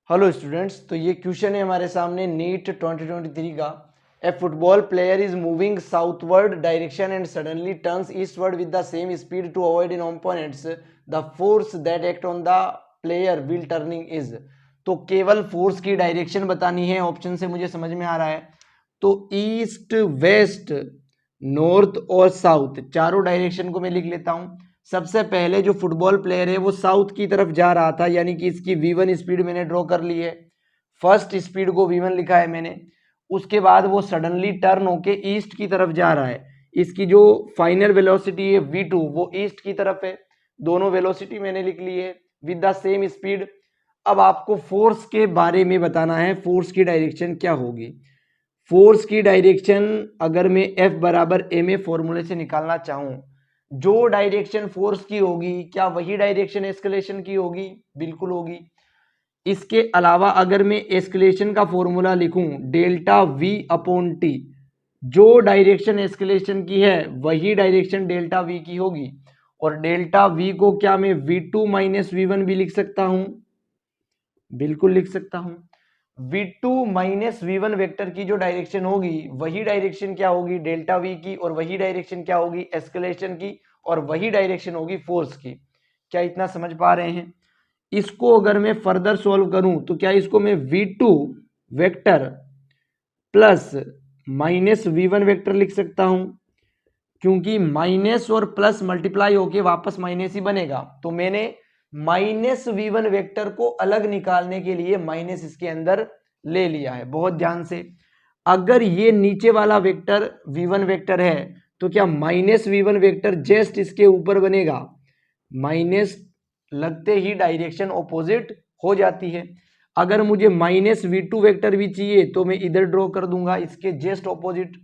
Hello students, तो ये question है हमारे सामने नीट 2023 का। A football player is moving southward direction and suddenly turns eastward with the same speed to avoid in opponents. The force that act on the player will turning is. तो केवल force की direction बतानी है, option से मुझे समझ में आ रहा है। तो ईस्ट, वेस्ट, नॉर्थ और साउथ, चारों डायरेक्शन को मैं लिख लेता हूं। सबसे पहले जो फुटबॉल प्लेयर है वो साउथ की तरफ जा रहा था, यानी कि इसकी v1 स्पीड मैंने ड्रॉ कर ली है। फर्स्ट स्पीड को v1 लिखा है मैंने। उसके बाद वो सडनली टर्न होके ईस्ट की तरफ जा रहा है। इसकी जो फाइनल वेलोसिटी है v2 वो ईस्ट की तरफ है। दोनों वेलोसिटी मैंने लिख ली है विद द सेम स्पीड। अब आपको फोर्स के बारे में बताना है, फोर्स की डायरेक्शन क्या होगी। फोर्स की डायरेक्शन अगर मैं F बराबर ma फॉर्मूले से निकालना चाहूं, जो डायरेक्शन फोर्स की होगी क्या वही डायरेक्शन एस्केलेशन की होगी? बिल्कुल होगी। इसके अलावा अगर मैं एस्केलेशन का फॉर्मूला लिखूं डेल्टा V अपॉन टी, जो डायरेक्शन एस्केलेशन की है वही डायरेक्शन डेल्टा V की होगी। और डेल्टा V को क्या मैं V2 माइनस V1 भी लिख सकता हूं? बिल्कुल लिख सकता हूं। v2 माइनस वी1 वेक्टर की जो डायरेक्शन होगी वही डायरेक्शन क्या होगी? डेल्टा वी की। और वही डायरेक्शन क्या होगी? एस्केलेशन की। और वही डायरेक्शन होगी फोर्स की। क्या इतना समझ पा रहे हैं? इसको अगर मैं फर्दर सॉल्व करूं तो क्या इसको मैं v2 vector plus minus V1 vector लिख सकता हूं, क्योंकि माइनस और प्लस मल्टीप्लाई होके वापस माइनस ही बनेगा। तो मैंने माइनस वी1 वेक्टर को अलग निकालने के लिए माइनस इसके अंदर ले लिया है। बहुत ध्यान से, अगर ये नीचे वाला वेक्टर v1 वेक्टर है तो क्या माइनस वी1 वेक्टर जस्ट इसके ऊपर बनेगा? माइनस लगते ही डायरेक्शन ऑपोजिट हो जाती है। अगर मुझे माइनस वी2 वेक्टर भी चाहिए तो मैं इधर ड्रॉ कर दूंगा, इसके जस्ट ऑपोजिट।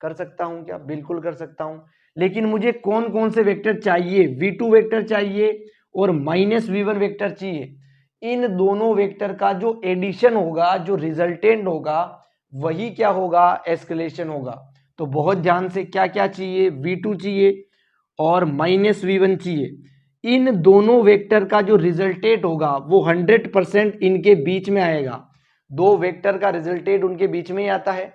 कर सकता हूं क्या? बिल्कुल कर सकता हूं। लेकिन मुझे कौन कौन से वेक्टर चाहिए? v2 वेक्टर चाहिए और माइनस वी1 वेक्टर चाहिए। इन दोनों वेक्टर का जो एडिशन होगा, जो रिजल्टेंट होगा, वही क्या होगा? एस्केलेशन होगा। तो बहुत ध्यान से, क्या क्या चाहिए? v2 चाहिए और माइनस वी1 चाहिए। इन दोनों वेक्टर का जो रिजल्टेंट होगा वो 100% इनके बीच में आएगा। दो वेक्टर का रिजल्टेंट उनके बीच में ही आता है।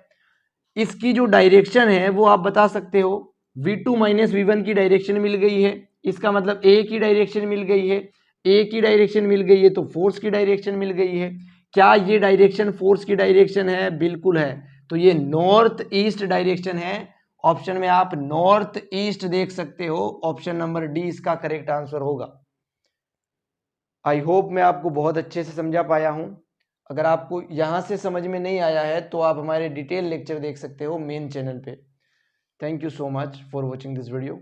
इसकी जो डायरेक्शन है वो आप बता सकते हो। v2 माइनस वी1 की डायरेक्शन मिल गई है, इसका मतलब a की डायरेक्शन मिल गई है। a की डायरेक्शन मिल गई है तो फोर्स की डायरेक्शन मिल गई है। क्या ये डायरेक्शन फोर्स की डायरेक्शन है? बिल्कुल है। तो ये नॉर्थ ईस्ट डायरेक्शन है। ऑप्शन में आप नॉर्थ ईस्ट देख सकते हो। ऑप्शन नंबर डी इसका करेक्ट आंसर होगा। आई होप मैं आपको बहुत अच्छे से समझा पाया हूं। अगर आपको यहां से समझ में नहीं आया है तो आप हमारे डिटेल लेक्चर देख सकते हो मेन चैनल पे। Thank you so much for watching this video.